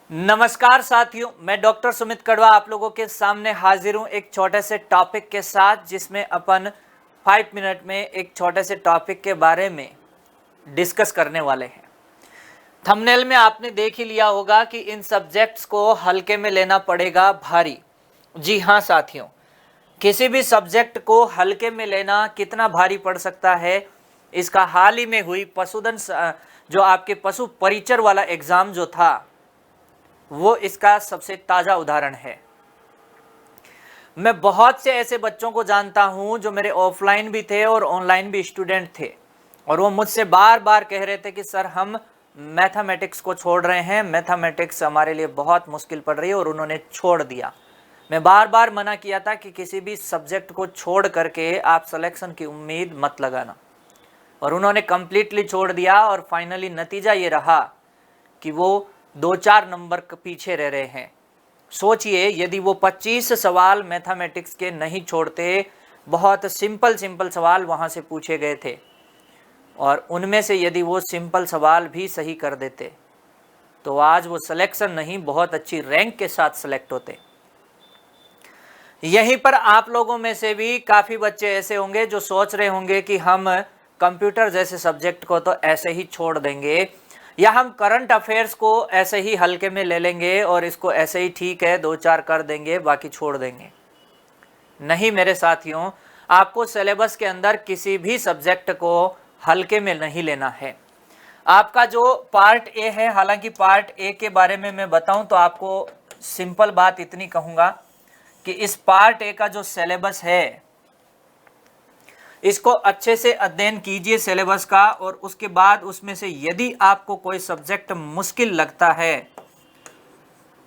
नमस्कार साथियों, मैं डॉक्टर सुमित कड़वा आप लोगों के सामने हाजिर हूं एक छोटे से टॉपिक के साथ, जिसमें अपन 5 मिनट में एक छोटे से टॉपिक के बारे में डिस्कस करने वाले हैं। थंबनेल में आपने देख ही लिया होगा कि इन सब्जेक्ट्स को हल्के में लेना पड़ेगा भारी। जी हाँ साथियों, किसी भी सब्जेक्ट को हल्के में लेना कितना भारी पड़ सकता है, इसका हाल ही में हुई पशुधन जो आपके पशु परिचर वाला एग्जाम जो था वो इसका सबसे ताजा उदाहरण है। मैं बहुत से ऐसे बच्चों को जानता हूं जो मेरे ऑफलाइन भी थे और ऑनलाइन भी स्टूडेंट थे, और वो मुझसे बार बार कह रहे थे कि सर हम मैथमेटिक्स को छोड़ रहे हैं, मैथमेटिक्स हमारे लिए बहुत मुश्किल पड़ रही है, और उन्होंने छोड़ दिया। मैं बार बार मना किया था कि किसी भी सब्जेक्ट को छोड़ करके आप सिलेक्शन की उम्मीद मत लगाना, और उन्होंने कंप्लीटली छोड़ दिया। और फाइनली नतीजा ये रहा कि वो 2-4 नंबर पीछे रह रहे हैं। सोचिए, यदि वो 25 सवाल मैथमेटिक्स के नहीं छोड़ते, बहुत सिंपल सवाल वहाँ से पूछे गए थे, और उनमें से यदि वो सिंपल सवाल भी सही कर देते तो आज वो सिलेक्शन नहीं, बहुत अच्छी रैंक के साथ सिलेक्ट होते। यहीं पर आप लोगों में से भी काफ़ी बच्चे ऐसे होंगे जो सोच रहे होंगे कि हम कंप्यूटर जैसे सब्जेक्ट को तो ऐसे ही छोड़ देंगे, या हम करंट अफेयर्स को ऐसे ही हल्के में ले लेंगे और इसको ऐसे ही ठीक है 2-4 कर देंगे, बाकी छोड़ देंगे। नहीं मेरे साथियों, आपको सिलेबस के अंदर किसी भी सब्जेक्ट को हल्के में नहीं लेना है। आपका जो पार्ट ए है, हालांकि पार्ट ए के बारे में मैं बताऊं तो आपको सिंपल बात इतनी कहूँगा कि इस पार्ट ए का जो सिलेबस है, इसको अच्छे से अध्ययन कीजिए सिलेबस का, और उसके बाद उसमें से यदि आपको कोई सब्जेक्ट मुश्किल लगता है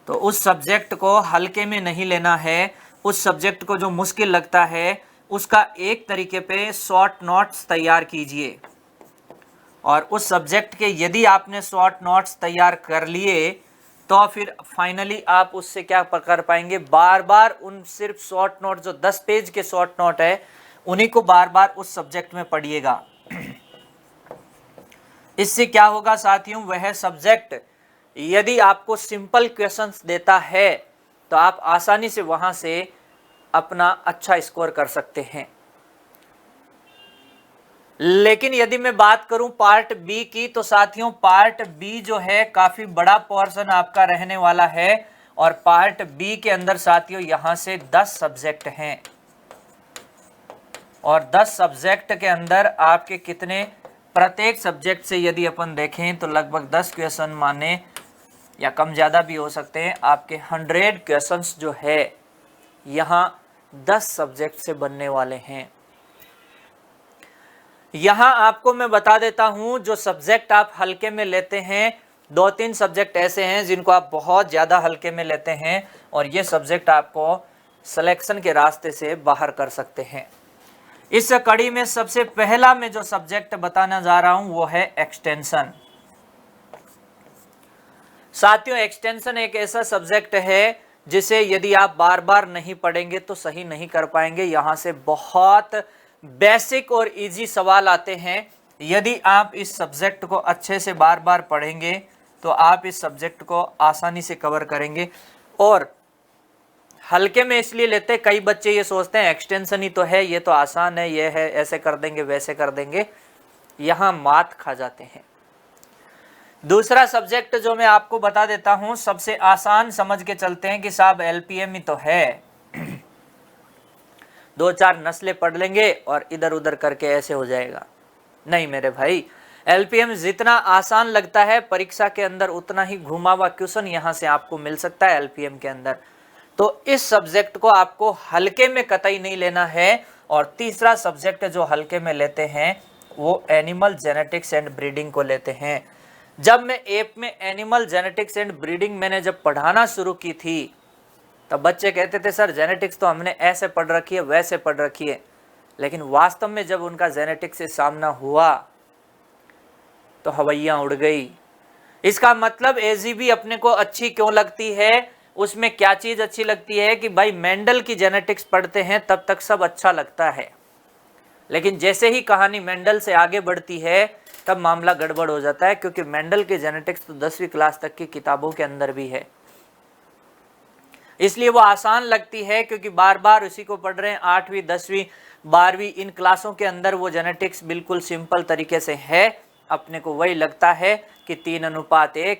तो उस सब्जेक्ट को हल्के में नहीं लेना है। उस सब्जेक्ट को जो मुश्किल लगता है उसका एक तरीके पे शॉर्ट नोट्स तैयार कीजिए, और उस सब्जेक्ट के यदि आपने शॉर्ट नोट्स तैयार कर लिए तो फिर फाइनली आप उससे क्या कर पाएंगे, बार बार उन सिर्फ शॉर्ट नोट जो 10 पेज के शॉर्ट नोट है उन्हीं को बार बार उस सब्जेक्ट में पढ़िएगा। इससे क्या होगा साथियों, वह सब्जेक्ट यदि आपको सिंपल क्वेश्चंस देता है तो आप आसानी से वहां से अपना अच्छा स्कोर कर सकते हैं। लेकिन यदि मैं बात करूं पार्ट बी की, तो साथियों पार्ट बी जो है काफी बड़ा पोर्शन आपका रहने वाला है, और पार्ट बी के अंदर साथियों यहां से 10 सब्जेक्ट हैं, और 10 सब्जेक्ट के अंदर आपके कितने, प्रत्येक सब्जेक्ट से यदि अपन देखें तो लगभग 10 क्वेश्चन माने या कम ज़्यादा भी हो सकते हैं, आपके 100 क्वेश्चंस जो है यहाँ 10 सब्जेक्ट से बनने वाले हैं। यहाँ आपको मैं बता देता हूँ, जो सब्जेक्ट आप हल्के में लेते हैं, 2-3 सब्जेक्ट ऐसे हैं जिनको आप बहुत ज़्यादा हल्के में लेते हैं, और ये सब्जेक्ट आपको सिलेक्शन के रास्ते से बाहर कर सकते हैं। इस कड़ी में सबसे पहला मैं जो सब्जेक्ट बताना जा रहा हूं वो है एक्सटेंशन। साथियों एक्सटेंशन एक ऐसा सब्जेक्ट है जिसे यदि आप बार बार नहीं पढ़ेंगे तो सही नहीं कर पाएंगे। यहां से बहुत बेसिक और इजी सवाल आते हैं। यदि आप इस सब्जेक्ट को अच्छे से बार बार पढ़ेंगे तो आप इस सब्जेक्ट को आसानी से कवर करेंगे। और हल्के में इसलिए लेते, कई बच्चे ये सोचते हैं एक्सटेंशन ही तो है, ये तो आसान है, ये है ऐसे कर देंगे वैसे कर देंगे, यहाँ मात खा जाते हैं। दूसरा सब्जेक्ट जो मैं आपको बता देता हूं, सबसे आसान समझ के चलते हैं कि साहब एलपीएम ही तो है, 2-4 नस्लें पढ़ लेंगे और इधर उधर करके ऐसे हो जाएगा। नहीं मेरे भाई, एलपीएम जितना आसान लगता है परीक्षा के अंदर उतना ही घुमा हुआ क्वेश्चन यहाँ से आपको मिल सकता है एलपीएम के अंदर। तो इस सब्जेक्ट को आपको हल्के में कतई नहीं लेना है। और तीसरा सब्जेक्ट जो हल्के में लेते हैं वो एनिमल जेनेटिक्स एंड ब्रीडिंग को लेते हैं। जब मैं एप में एनिमल जेनेटिक्स एंड ब्रीडिंग मैंने जब पढ़ाना शुरू की थी तब बच्चे कहते थे सर जेनेटिक्स तो हमने ऐसे पढ़ रखी है वैसे पढ़ रखी है, लेकिन वास्तव में जब उनका जेनेटिक्स से सामना हुआ तो हवाइयाँ उड़ गई। इसका मतलब एजीबी अपने को अच्छी क्यों लगती है, उसमें क्या चीज अच्छी लगती है कि भाई मेंडल की जेनेटिक्स पढ़ते हैं तब तक सब अच्छा लगता है, लेकिन जैसे ही कहानी मेंडल से आगे बढ़ती है तब मामला गड़बड़ हो जाता है, क्योंकि मेंडल के जेनेटिक्स तो 10वीं क्लास तक की किताबों के अंदर भी है। इसलिए वो आसान लगती है क्योंकि बार बार उसी को पढ़ रहे हैं। 8वीं 10वीं 12वीं इन क्लासों के अंदर वो जेनेटिक्स बिल्कुल सिंपल तरीके से है। अपने को वही लगता है कि 3:1,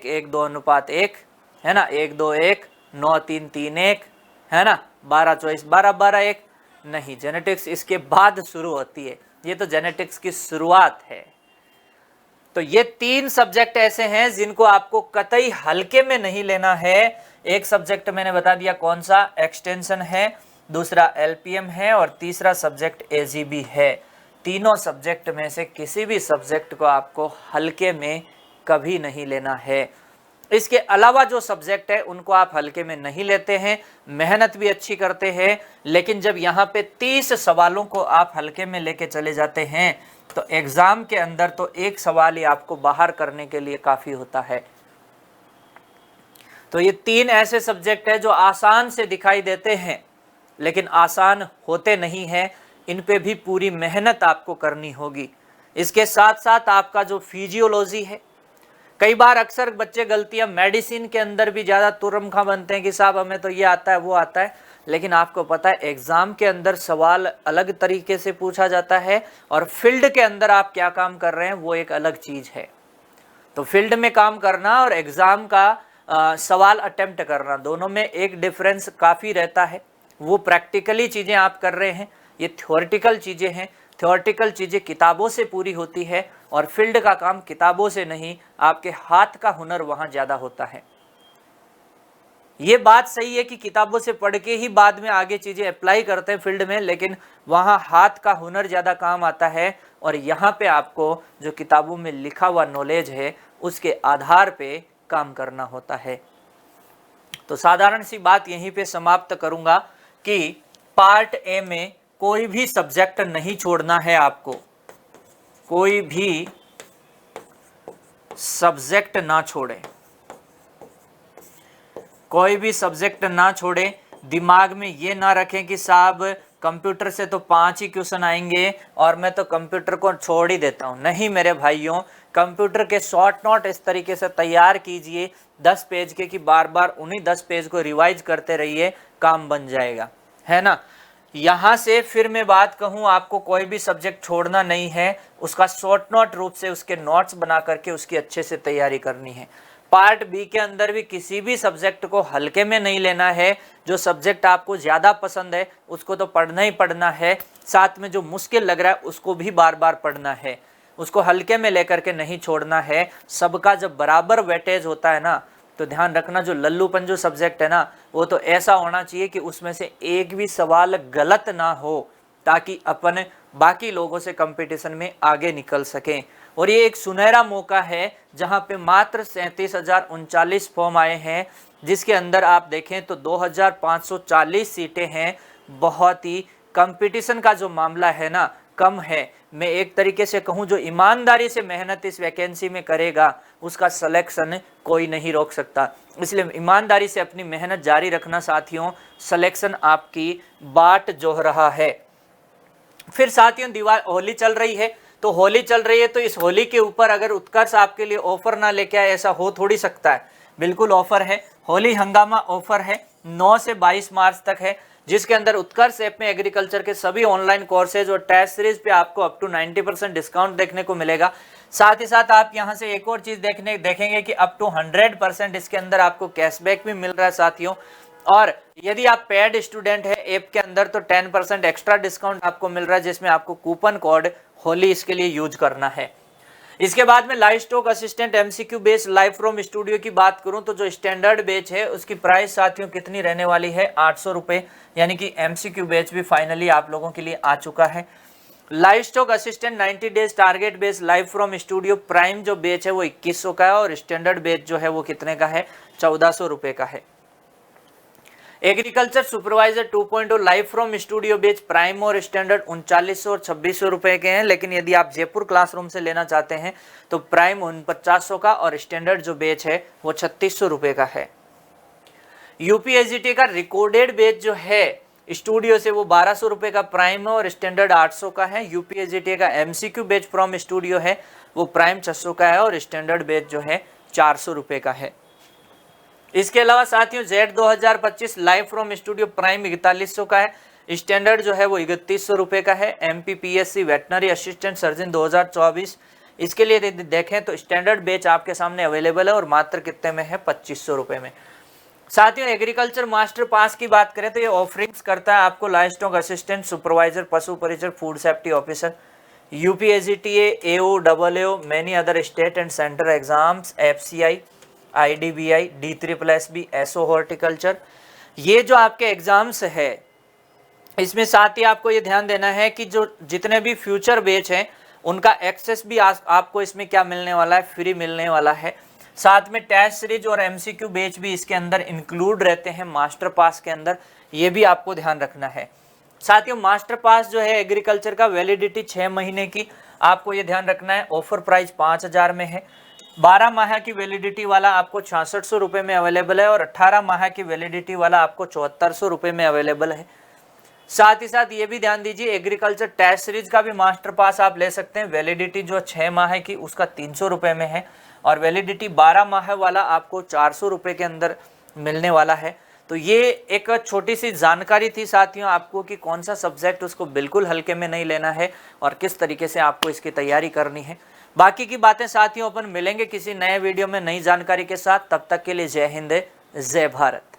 1:2:1 है ना, 1:2:1, 9:3:3:1 है ना, 12:24, 12:12:1। नहीं, जेनेटिक्स इसके बाद शुरू होती है। ये तो जेनेटिक्स की शुरुआत है। तो ये 3 सब्जेक्ट ऐसे हैं जिनको आपको कतई हल्के में नहीं लेना है। एक सब्जेक्ट मैंने बता दिया कौन सा, एक्सटेंशन है, दूसरा एलपीएम है और तीसरा सब्जेक्ट एजीबी है। तीनों सब्जेक्ट में से किसी भी सब्जेक्ट को आपको हल्के में कभी नहीं लेना है। इसके अलावा जो सब्जेक्ट है उनको आप हल्के में नहीं लेते हैं, मेहनत भी अच्छी करते हैं, लेकिन जब यहाँ पे 30 सवालों को आप हल्के में लेके चले जाते हैं तो एग्जाम के अंदर तो एक सवाल ही आपको बाहर करने के लिए काफी होता है। तो ये 3 ऐसे सब्जेक्ट है जो आसान से दिखाई देते हैं लेकिन आसान होते नहीं हैं। इन पे भी पूरी मेहनत आपको करनी होगी। इसके साथ साथ आपका जो फिजियोलॉजी है, कई बार अक्सर बच्चे गलतियां मेडिसिन के अंदर भी ज़्यादा तुरमखा बनते हैं कि साहब हमें तो ये आता है वो आता है, लेकिन आपको पता है एग्जाम के अंदर सवाल अलग तरीके से पूछा जाता है और फील्ड के अंदर आप क्या काम कर रहे हैं वो एक अलग चीज़ है। तो फील्ड में काम करना और एग्जाम का सवाल अटेम्प्ट करना, दोनों में एक डिफरेंस काफ़ी रहता है। वो प्रैक्टिकली चीज़ें आप कर रहे हैं, ये थ्योरेटिकल चीज़ें हैं। थ्योरेटिकल चीज़ें किताबों से पूरी होती है और फील्ड का काम किताबों से नहीं, आपके हाथ का हुनर वहाँ ज़्यादा होता है। ये बात सही है कि किताबों से पढ़ के ही बाद में आगे चीज़ें अप्लाई करते हैं फील्ड में, लेकिन वहाँ हाथ का हुनर ज़्यादा काम आता है और यहाँ पे आपको जो किताबों में लिखा हुआ नॉलेज है उसके आधार पे काम करना होता है। तो साधारण सी बात यहीं पे समाप्त करूँगा कि पार्ट ए में कोई भी सब्जेक्ट नहीं छोड़ना है आपको, कोई भी सब्जेक्ट ना छोड़े, कोई भी सब्जेक्ट ना छोड़े। दिमाग में ये ना रखें कि साहब कंप्यूटर से तो 5 ही क्वेश्चन आएंगे और मैं तो कंप्यूटर को छोड़ ही देता हूँ। नहीं मेरे भाइयों, कंप्यूटर के शॉर्ट नोट इस तरीके से तैयार कीजिए 10 पेज के कि बार बार उन्हीं 10 पेज को रिवाइज करते रहिए, काम बन जाएगा, है ना। यहाँ से फिर मैं बात कहूँ, आपको कोई भी सब्जेक्ट छोड़ना नहीं है, उसका शॉर्ट नोट रूप से उसके नोट्स बना करके उसकी अच्छे से तैयारी करनी है। पार्ट बी के अंदर भी किसी भी सब्जेक्ट को हल्के में नहीं लेना है। जो सब्जेक्ट आपको ज़्यादा पसंद है उसको तो पढ़ना ही पढ़ना है, साथ में जो मुश्किल लग रहा है उसको भी बार बार पढ़ना है, उसको हल्के में लेकर के नहीं छोड़ना है। सबका जब बराबर वेटेज होता है ना, तो ध्यान रखना जो लल्लूपन जो सब्जेक्ट है ना, वो तो ऐसा होना चाहिए कि उसमें से एक भी सवाल गलत ना हो, ताकि अपन बाकी लोगों से कंपटीशन में आगे निकल सकें। और ये एक सुनहरा मौका है जहां पे मात्र 37,039 फॉर्म आए हैं, जिसके अंदर आप देखें तो 2,540 सीटें हैं। बहुत ही कंपटीशन का जो मामला है ना कम है। मैं एक तरीके से कहूं, जो ईमानदारी से मेहनत इस वैकेंसी में करेगा उसका सिलेक्शन कोई नहीं रोक सकता। इसलिए ईमानदारी से अपनी मेहनत जारी रखना साथियों, सिलेक्शन आपकी बाट जोह रहा है। फिर साथियों होली चल रही है, तो होली चल रही है तो इस होली के ऊपर अगर उत्कर्ष आपके लिए ऑफर ना लेके आए, ऐसा हो थोड़ी सकता है। बिल्कुल ऑफर है, होली हंगामा ऑफर है, 9 से 22 मार्च तक है, जिसके अंदर उत्कर्ष ऐप में एग्रीकल्चर के सभी ऑनलाइन कोर्सेज और टेस्ट सीरीज पे आपको अप टू 90% डिस्काउंट देखने को मिलेगा। साथ ही साथ आप यहाँ से एक और चीज देखेंगे कि अप टू 100% इसके अंदर आपको कैशबैक भी मिल रहा है साथियों। और यदि आप पेड स्टूडेंट है ऐप के अंदर तो 10% एक्स्ट्रा डिस्काउंट आपको मिल रहा है, जिसमें आपको कूपन कोड होली इसके लिए यूज करना है। इसके बाद में live stock assistant MCQ base live from studio की बात करूं तो जो स्टैंडर्ड बैच है उसकी प्राइस साथियों कितनी रहने वाली है, 800 रुपए, यानी कि एमसीक्यू बैच भी फाइनली आप लोगों के लिए आ चुका है। Live stock assistant 90 days target base live from studio prime जो बैच है वो 2100 का है और स्टैंडर्ड बैच जो है वो कितने का है, 1400 रुपए का है। Agriculture supervisor 2.0 live from studio batch prime और स्टैंडर्ड 3900 और 2600 रुपए के हैं, लेकिन यदि आप जयपुर क्लासरूम से लेना चाहते हैं तो प्राइम 4900 का और स्टैंडर्ड जो बैच है वो 3600 रुपए का है। यूपीएसजीटी का रिकॉर्डेड बैच जो है स्टूडियो से वो 1200 रुपए का प्राइम है और स्टैंडर्ड 800 का है। यूपीएसजीटी का एमसीक्यू बैच फ्रॉम स्टूडियो है वो प्राइम 600 का है और स्टैंडर्ड बैच जो है 400 रुपये का है। इसके अलावा साथियों Z 2025 live from studio prime 4100 का है, स्टैंडर्ड जो है वो 3100 रुपये का है। MPPSC वेटनरी असिस्टेंट सर्जन 2024, इसके लिए यदि देखें तो स्टैंडर्ड बैच आपके सामने अवेलेबल है और मात्र कितने में है, 2500 रुपये में। साथियों एग्रीकल्चर मास्टर पास की बात करें तो ये ऑफरिंग्स करता है आपको लाइव स्टॉक असिस्टेंट, सुपरवाइजर, पशु परिचर, food safety officer, UPSGTA, AO, AAO, many other state and centre exams, FCI, IDBI, D3+B, SO horticulture. ये जो आपके एग्जाम्स है इसमें साथ ही आपको ये ध्यान देना है कि जो जितने भी फ्यूचर बैच हैं उनका एक्सेस भी आपको इसमें क्या मिलने वाला है, फ्री मिलने वाला है। साथ में टेस्ट सीरीज और MCQ बैच भी इसके अंदर इंक्लूड रहते हैं मास्टर पास के अंदर, ये भी आपको ध्यान रखना है। साथियों मास्टर पास जो है एग्रीकल्चर का वैलिडिटी 6 महीने की, आपको ये ध्यान रखना है। ऑफर प्राइस 5000 में है। 12 माह की वैलिडिटी वाला आपको 6600 रुपये में अवेलेबल है और 18 माह की वैलिडिटी वाला आपको 7400 रुपये में अवेलेबल है। साथ ही साथ ये भी ध्यान दीजिए एग्रीकल्चर टेस्ट सीरीज का भी मास्टर पास आप ले सकते हैं। वैलिडिटी जो 6 माह की उसका 300 रुपये में है और वैलिडिटी 12 माह वाला आपको 400 रुपये के अंदर मिलने वाला है। तो ये एक छोटी सी जानकारी थी साथियों आपको कि कौन सा सब्जेक्ट उसको बिल्कुल हल्के में नहीं लेना है और किस तरीके से आपको इसकी तैयारी करनी है। बाकी की बातें साथियों अपन मिलेंगे किसी नए वीडियो में नई जानकारी के साथ। तब तक के लिए जय हिंद, जय भारत।